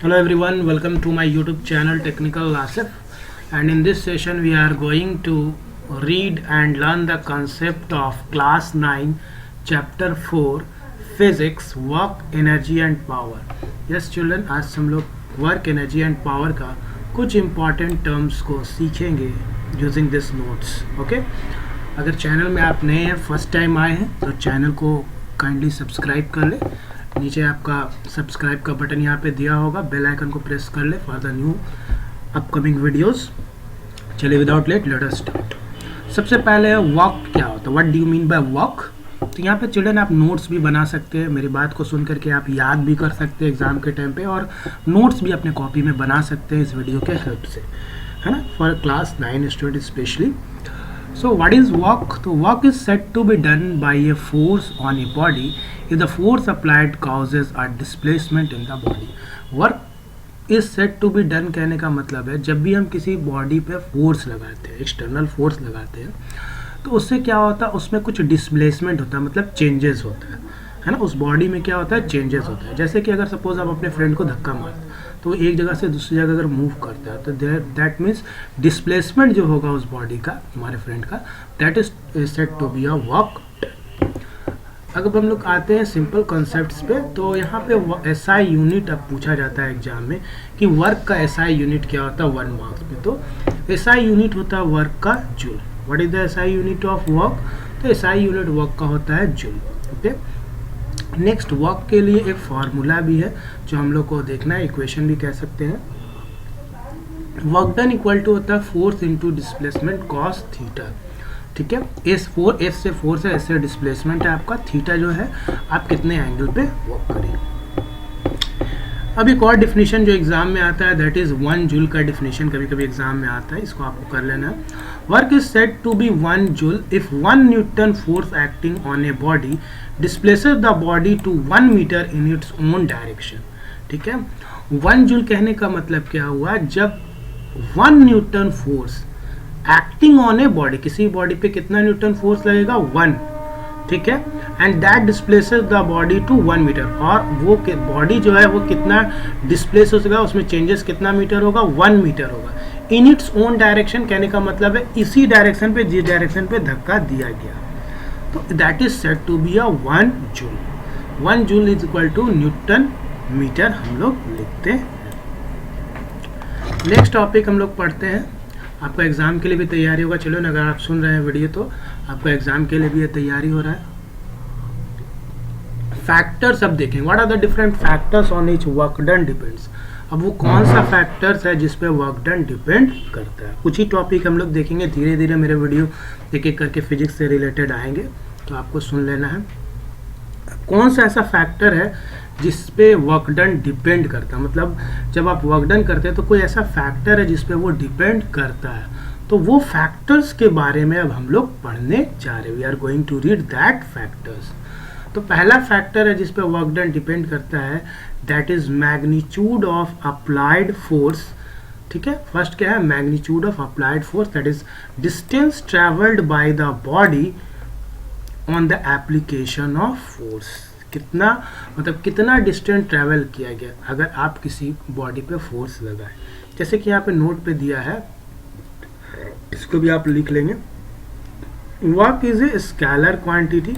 Hello everyone, welcome to my YouTube channel Technical Asif, and in this session we are going to read and learn the concept of class 9 chapter 4 physics work energy and power. Yes children, आज हम लोग work energy and power का कुछ important terms को सीखेंगे using this notes. Okay? अगर channel में आप नए हैं, फर्स्ट टाइम आए हैं, तो चैनल को काइंडली सब्सक्राइब कर ले. नीचे आपका सब्सक्राइब का बटन यहाँ पे दिया होगा, बेल आइकन को प्रेस कर ले for the new upcoming videos. चलिए without let let us start. सबसे पहले वॉक क्या होता है, what do you mean by walk. तो यहाँ पे चिल्ड्रन आप नोट्स भी बना सकते हैं, मेरी बात को सुन करके आप याद भी कर सकते हैं एग्जाम के टाइम पे, और नोट्स भी अपने कॉपी में बना सकते हैं इस वीडियो के हेल्प से, है ना, for class 9 student specially. So what is work? So work is said to be done by a force on a body if the force applied causes a displacement in the body. Work is said to be done कहने का मतलब है जब भी हम किसी body पे force लगाते हैं, एक्सटर्नल फोर्स लगाते हैं, तो उससे क्या होता है, उसमें कुछ डिस्प्लेसमेंट होता है, मतलब चेंजेस होता है ना. उस बॉडी में क्या होता है, चेंजेस होता है. जैसे कि अगर सपोज आप अपने फ्रेंड को धक्का मारते हैं तो एक जगह से दूसरी जगह अगर मूव करता है तो दैट मीन्स डिस्प्लेसमेंट जो होगा उस बॉडी का, हमारे फ्रेंड का, that is said to be a work. अगर हम लोग आते हैं सिंपल कॉन्सेप्ट्स पे, तो यहाँ पे एसआई यूनिट अब पूछा जाता है एग्जाम में कि वर्क का एसआई यूनिट क्या होता है 1 मार्क्स में. तो एसआई यूनिट होता है वर्क का joule. What is the SI unit of work. तो एसआई यूनिट वर्क का होता है जूल. ओके. नेक्स्ट, वर्क के लिए एक फार्मूला भी है जो हम लोग को देखना है, इक्वेशन भी कह सकते हैं. वर्क डन इक्वल टू होता है force into displacement cos theta. ठीक है, एस से फोर्स है, एस से डिस्प्लेसमेंट है आपका, थीटा जो है आप कितने एंगल पे वर्क करें. अब एक और डिफिनीशन जो एग्जाम में आता है, दैट इज 1 जूल का डिफिनीशन कभी कभी एग्जाम में आता है, इसको आपको कर लेना है. Work is said to be 1 joule if 1 newton force acting on a body displaces the body to 1 metre in its own direction. ठीक है, 1 जूल कहने का मतलब क्या हुआ, जब 1 newton force acting on a body, किसी बॉडी पे कितना न्यूटन फोर्स लगेगा, 1. ठीक है, and that displaces the body to 1 metre, और वो बॉडी जो है वो कितना डिस्प्लेस हो सकेगा, उसमें चेंजेस कितना मीटर होगा, 1 मीटर होगा. इन इट्स ओन डायरेक्शन कहने का मतलब है इसी डायरेक्शन पे, जिस डायरेक्शन पे धक्का दिया गया, तो that is said to be a 1 joule. 1 joule is equal to newton metre हम लोग लिखते हैं. नेक्स्ट टॉपिक हम लोग पढ़ते हैं. आपका एग्जाम के लिए भी तैयारी होगा. चलो ना, अगर आप सुन रहे हैं वीडियो तो आपका एग्जाम के लिए भी ये तैयारी हो रहा है. फैक्टर्स अब देखें, what are the different factors on each work done depends. अब वो कौन सा फैक्टर्स है जिस पे वर्क डन डिपेंड करता है. कुछ ही टॉपिक हम लोग देखेंगे, धीरे धीरे मेरे वीडियो एक एक करके फिजिक्स से रिलेटेड आएंगे, तो आपको सुन लेना है. कौन सा ऐसा फैक्टर है जिस पे वर्क डन डिपेंड करता है, मतलब जब आप वर्क डन करते हैं तो कोई ऐसा फैक्टर है जिस पे वो डिपेंड करता है, तो वो फैक्टर्स के बारे में अब हम लोग पढ़ने जा रहे हैं. We are going to read that factors. तो पहला फैक्टर है जिस पे वर्क डन डिपेंड करता है, that is magnitude of applied force. ठीक है, फर्स्ट क्या है, magnitude of applied force, that is distance travelled by the body on the application of force. कितना, मतलब कितना डिस्टेंस ट्रेवल किया गया अगर आप किसी बॉडी पे फोर्स लगाए. जैसे कि यहाँ पे नोट पे दिया है, इसको भी आप लिख लेंगे. Work is a scalar quantity.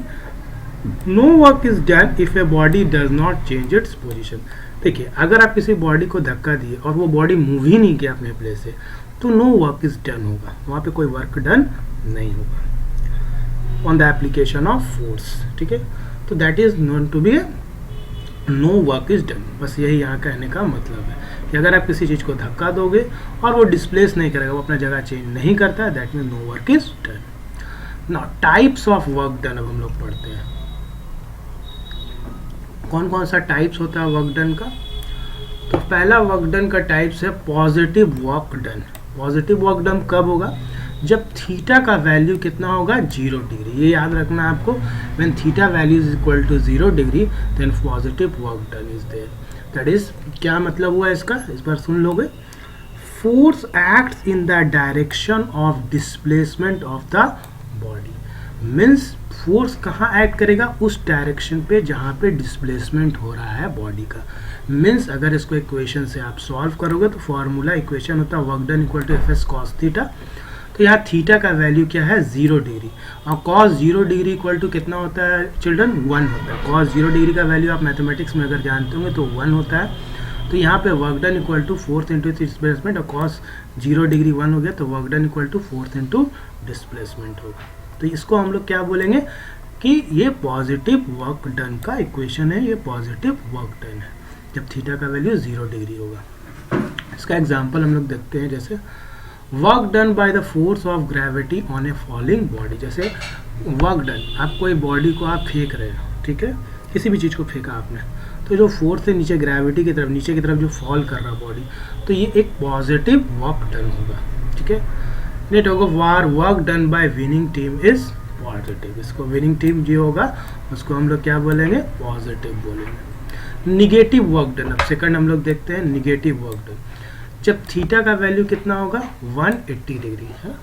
No work is done if a body does not change its position. देखिए, अगर आप किसी बॉडी को धक्का दिए और वो बॉडी मूव ही नहीं किया अपने प्लेस से, तो नो वर्क इज डन होगा, वहाँ पे कोई वर्क डन नहीं होगा on the application of force. ठीक है, तो that is known to be no work is done. बस यही यहाँ कहने का मतलब है कि अगर आप किसी चीज़ को धक्का दोगे और वो डिस्प्लेस नहीं करेगा, वो अपना जगह चेंज नहीं करता है, that mean no work is done. Now types of work done अब हम लोग पढ़ते हैं. कौन कौन सा टाइप्स होता है वर्क डन का. तो पहला वर्क डन का टाइप्स है positive work done. Positive work done कब होगा, जब थीटा का वैल्यू कितना होगा, 0 डिग्री. ये याद रखना है आपको, when theta value is equal to 0 degree then positive work done is there. That is, क्या मतलब हुआ इसका, इस बार सुन लोगे. Force acts in the direction of displacement of the body. Means force कहाँ एक्ट करेगा, उस डायरेक्शन पे जहाँ पे डिस्प्लेसमेंट हो रहा है बॉडी का। मीन्स अगर इसको इक्वेशन से आप सॉल्व करोगे तो फॉर्मूला इक्वेशन होता है work done equal to F S cos theta. तो यहाँ थीटा का वैल्यू क्या है 0 डिग्री, और कॉस 0 डिग्री इक्वल टू कितना होता है चिल्ड्रन 1 होता है। कॉस 0 डिग्री का वैल्यू आप मैथमेटिक्स में अगर जानते होंगे तो 1 होता है। तो यहाँ पे work done equal to force into displacement, और कॉस 0 डिग्री 1 हो गया तो work done equal to force into displacement होगा। तो इसको हम लोग क्या बोलेंगे कि ये पॉजिटिव वर्क डन का इक्वेशन है, ये पॉजिटिव वर्क डन है जब थीटा का वैल्यू 0 डिग्री होगा। इसका एग्जांपल हम लोग देखते हैं, जैसे work done by the force of gravity on A falling body. जैसे वर्क डन, आप कोई बॉडी को आप फेंक रहे हो, ठीक है, किसी भी चीज़ को फेंका आपने, तो जो फोर्स है नीचे ग्रेविटी की तरफ, नीचे की तरफ जो फॉल कर रहा बॉडी, तो ये एक पॉजिटिव वर्क डन होगा, ठीक है। नेट होगा वार work done by winning team is positive. इसको विनिंग टीम जो होगा उसको हम लोग क्या बोलेंगे, पॉजिटिव बोलेंगे। निगेटिव वर्क डन, अब सेकंड हम लोग देखते हैं निगेटिव वर्क डन। जब थीटा का वैल्यू कितना होगा 180 डिग्री है,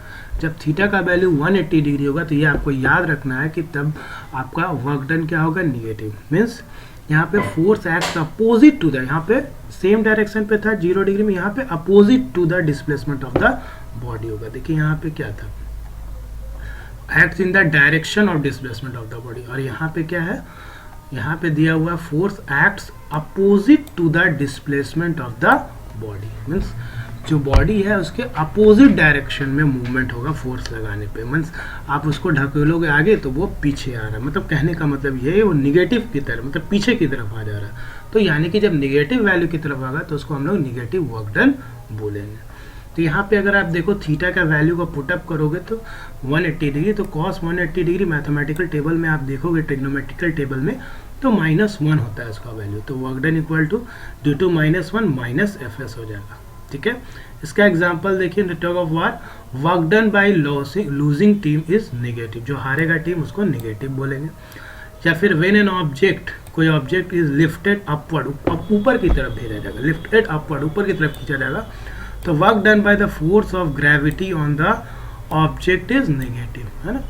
जब थीटा का वैल्यू 180 डिग्री होगा तो ये आपको याद रखना है कि तब आपका वर्क डन क्या होगा, निगेटिव। मीन्स यहाँ पे force act opposite to the, यहाँ पे सेम डायरेक्शन पे था 0 डिग्री में, यहाँ पे opposite to the displacement of the body होगा। देखिए यहाँ पे क्या था, act in the direction of displacement of the body, और यहाँ पे क्या है, यहाँ पे दिया हुआ force acts opposite to the displacement of the body. Means जो बॉडी है उसके अपोजिट डायरेक्शन में मूवमेंट होगा फोर्स लगाने पे। मीन्स आप उसको ढकेलोगे आगे तो वो पीछे आ रहा है, मतलब कहने का मतलब ये है वो निगेटिव की तरफ, मतलब पीछे की तरफ आ जा रहा है। तो यानी कि जब निगेटिव वैल्यू की तरफ आएगा तो उसको हम लोग निगेटिव वर्क डन बोलेंगे। तो यहाँ पे अगर आप देखो थीटा का वैल्यू को पुटअप करोगे तो 180 डिग्री, तो कॉस 180 डिग्री मैथमेटिकल टेबल में आप देखोगे, ट्रिग्नोमेट्रिकल टेबल में, तो -1 होता है उसका वैल्यू। तो work done equal to due to -1 minus F S हो जाएगा, ठीक है। इसका एग्जांपल देखिए, tug of war work done by losing team is negative, जो हारेगा टीम उसको नेगेटिव बोलेंगे। या फिर व्हेन एन ऑब्जेक्ट, कोई ऑब्जेक्ट इज लिफ्टेड अपवर्ड, ऊपर की तरफ भेजा जाएगा, लिफ्टेड अपवर्ड, ऊपर की तरफ खींचा जाएगा, तो work done by the force of gravity on the object is negative, है ना।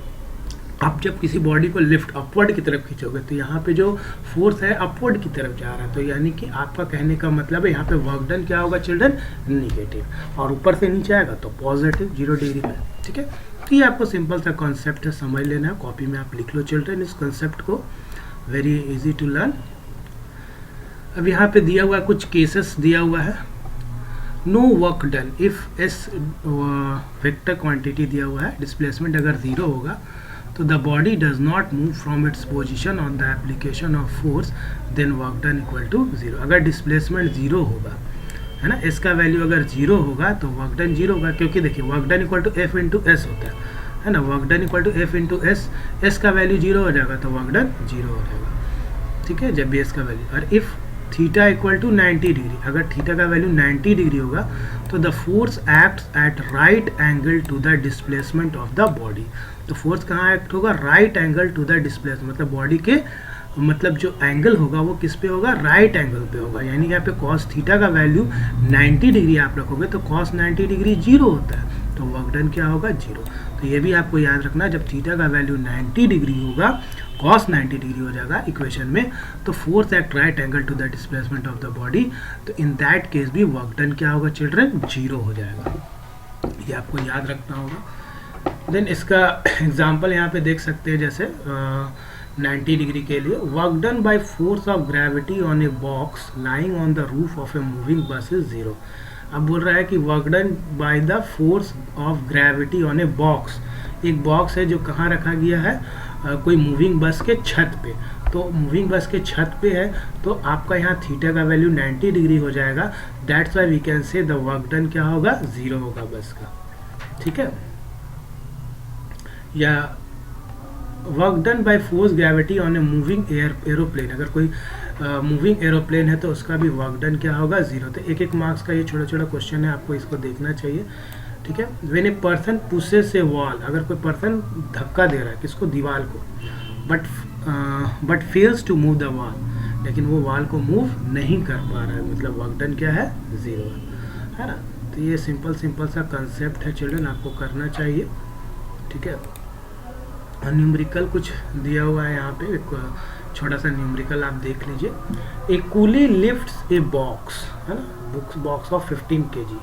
आप जब किसी बॉडी को लिफ्ट अपवर्ड की तरफ खींचोगे तो यहाँ पे जो फोर्स है अपवर्ड की तरफ जा रहा है, तो यानी कि आपका कहने का मतलब है यहाँ पे वर्क डन क्या होगा चिल्ड्रन, निगेटिव, और ऊपर से नीचे आएगा तो पॉजिटिव 0 डिग्री पे, ठीक है। तो ये आपको सिंपल सा कॉन्सेप्ट है, समझ लेना है, कॉपी में आप लिख लो चिल्ड्रन इस कॉन्सेप्ट को, वेरी इजी टू लर्न। अब यहाँ पे दिया हुआ कुछ केसेस दिया हुआ है, no work done if S vector quantity दिया हुआ है, डिस्प्लेसमेंट अगर 0 होगा तो the body does not move from its position on the application of force, then work done equal to 0। अगर डिस्प्लेसमेंट 0 होगा, है ना, एस का वैल्यू अगर 0 होगा तो वर्क डन 0 होगा, क्योंकि देखिए work done equal to F into S होता है ना, work done equal to F into S, S का वैल्यू 0 हो जाएगा तो वर्क डन 0 हो जाएगा, ठीक है, जब भी एस का वैल्यू। और if theta equal to 90 degree, अगर थीटा का वैल्यू 90 डिग्री होगा तो the force acts at right angle to the displacement of the body. तो फोर्स कहाँ एक्ट होगा, right angle to the displacement, मतलब बॉडी के, मतलब जो एंगल होगा वो किस पे होगा, राइट एंगल पे होगा। यानी यहाँ पे कॉस थीटा का वैल्यू 90 डिग्री आप रखोगे तो कॉस 90 डिग्री 0 होता है, तो वर्क डन क्या होगा 0। तो ये भी आपको याद रखना, जब थीटा का वैल्यू 90 डिग्री होगा, कॉस 90 डिग्री हो जाएगा इक्वेशन में, तो force at right angle to the displacement of the body, तो इन दैट केस भी वर्क डन क्या होगा चिल्ड्रन, 0 हो जाएगा। ये आपको याद रखना होगा। देन इसका एग्जांपल यहाँ पे देख सकते हैं, जैसे 90 डिग्री के लिए, work done by force of gravity on a box lying on the roof of a moving बस इज 0। अब बोल रहा है कि work done by the force of gravity on a box, एक बॉक्स है जो कहाँ रखा गया है, कोई मूविंग बस के छत पे, तो मूविंग बस के छत पे है, तो आपका यहाँ थीटा का वैल्यू 90 डिग्री हो जाएगा, that's why we can say the work done क्या होगा, 0 होगा बस का, ठीक है। या work done by force gravity on a moving aeroplane, अगर कोई मूविंग एरोप्लेन है तो उसका भी वर्क डन क्या होगा, 0। तो एक मार्क्स का ये छोटा छोटा क्वेश्चन है, आपको इसको देखना चाहिए, ठीक है। When a person pushes A wall, अगर कोई पर्सन धक्का दे रहा है किसको, दीवार को, but fails to move the wall, लेकिन वो वॉल को मूव नहीं कर पा रहा है, मतलब वर्क डन क्या है, 0 है ना। तो ये सिंपल सा कंसेप्ट है चिल्ड्रन, आपको करना चाहिए, ठीक है। न्यूमेरिकल कुछ दिया हुआ है यहाँ पे, एक छोटा सा न्यूमेरिकल आप देख लीजिए। A coolie lifts a box, है ना, बॉक्स ऑफ 15 kg,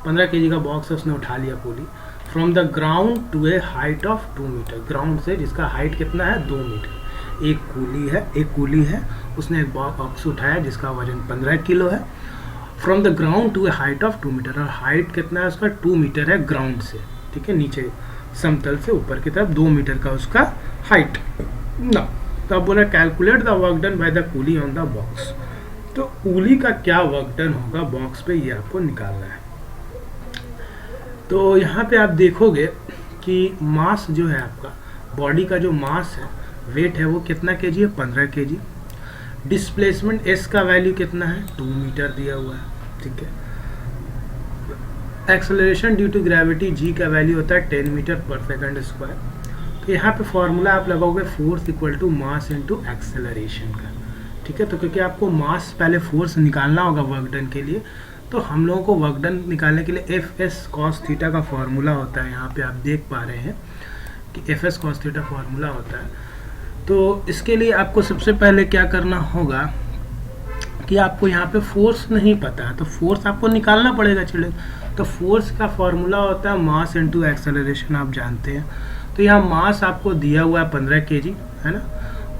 15 kg का बॉक्स उसने उठा लिया coolie, from the ground to a height of 2 metre, ground से जिसका हाइट कितना है 2 मीटर। एक कूली है उसने एक बॉक्स उठाया जिसका वजन 15 किलो है, from the ground to a height of 2 metre, और हाइट कितना है उसका 2 मीटर है ग्राउंड से, ठीक है, नीचे समतल से ऊपर की तरफ 2 मीटर का उसका हाइट ना। तो अब बोला calculate the work done by the coolie on the box, तो कूली का क्या वर्क डन होगा बॉक्स पे ये आपको निकालना है। तो यहाँ पे आप देखोगे कि मास जो है आपका, बॉडी का जो मास है, वेट है, वो कितना केजी है, 15 केजी। डिस्प्लेसमेंट एस का वैल्यू कितना है, 2 मीटर दिया हुआ है, ठीक है। Acceleration due to gravity G का वैल्यू होता है 10 मीटर पर सेकंड स्क्वायर। तो यहाँ पे फॉर्मूला आप लगाओगे force equal to mass into acceleration का, ठीक है। तो क्योंकि आपको मास पहले फोर्स निकालना होगा वर्क डन के लिए, तो हम लोगों को वर्क डन निकालने के लिए एफ एस कॉस थीटा का फॉर्मूला होता है, यहाँ पे आप देख पा रहे हैं कि F S cos theta formula होता है। तो इसके लिए आपको सबसे पहले क्या करना होगा कि आपको यहाँ पे फोर्स नहीं पता है, तो फोर्स आपको निकालना पड़ेगा चिल्ड्रन। तो फोर्स का फॉर्मूला होता है मास इनटू एक्सेलरेशन, आप जानते हैं। तो यहाँ मास आपको दिया हुआ है 15 केजी, है ना,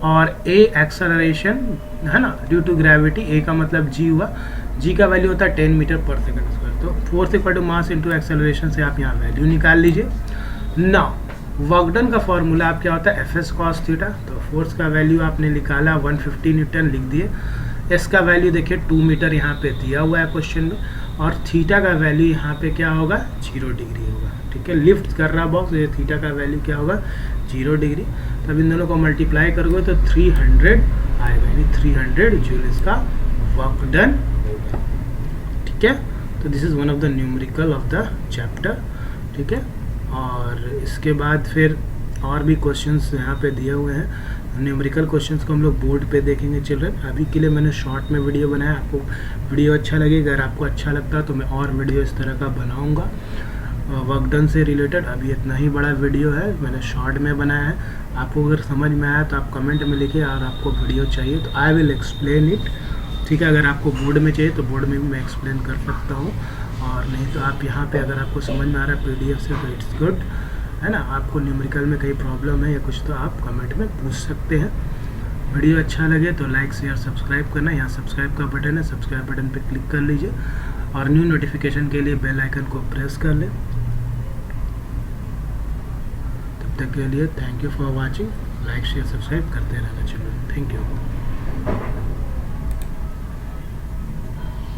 और ए एक्सेलरेशन है ना ड्यू टू ग्रेविटी, ए का मतलब जी हुआ, जी का वैल्यू होता है 10 मीटर पर सेकंड स्क्वायर। तो force equal to mass into acceleration से आप यहाँ वैल्यू निकाल लीजिए। नाउ वर्क डन का फॉर्मूला आप क्या होता है, एफ एस कॉस थीटा। तो फोर्स का वैल्यू आपने निकाला 150 न्यूटन लिख दिए, एस का वैल्यू देखिए 2 मीटर यहाँ पे दिया हुआ है क्वेश्चन में, और थीटा का वैल्यू यहाँ पे क्या होगा, 0 डिग्री होगा, ठीक है। लिफ्ट कर रहा बॉक्स, ये थीटा का वैल्यू क्या होगा, 0 डिग्री। तब इन दोनों को मल्टीप्लाई करोगे तो 300 आएगा, यानी 300 जूल इसका वर्क डन होगा, ठीक है। तो this is one of the numerical of the chapter, ठीक है। और इसके बाद फिर और भी क्वेश्चंस यहाँ पे दिए हुए हैं, न्यूमेरिकल क्वेश्चंस को हम लोग बोर्ड पे देखेंगे चिल्ड्रन। अभी के लिए मैंने शॉर्ट में वीडियो बनाया, आपको वीडियो अच्छा लगेगा, अगर आपको अच्छा लगता है तो मैं और वीडियो इस तरह का बनाऊंगा वर्क डन से रिलेटेड। अभी इतना ही बड़ा वीडियो है, मैंने शॉर्ट में बनाया है। आपको अगर समझ में आया तो आप कमेंट में लिखिए, और आपको वीडियो चाहिए तो आई विल एक्सप्लेन इट, ठीक है। अगर आपको बोर्ड में चाहिए तो बोर्ड में भी मैं एक्सप्लेन कर सकता हूँ, और नहीं तो आप यहाँ पे अगर आपको समझ में आ रहा है PDF से तो इट्स गुड, है ना। आपको न्यूमेरिकल में कहीं प्रॉब्लम है या कुछ तो आप कमेंट में पूछ सकते हैं। वीडियो अच्छा लगे तो लाइक शेयर सब्सक्राइब करना, यहाँ सब्सक्राइब का बटन है, सब्सक्राइब बटन पे क्लिक कर लीजिए, और न्यू नोटिफिकेशन के लिए बेल आइकन को प्रेस कर लें। तब तक के लिए thank you for watching, like share subscribe करते रहना चिल्ड्रन, थैंक यू।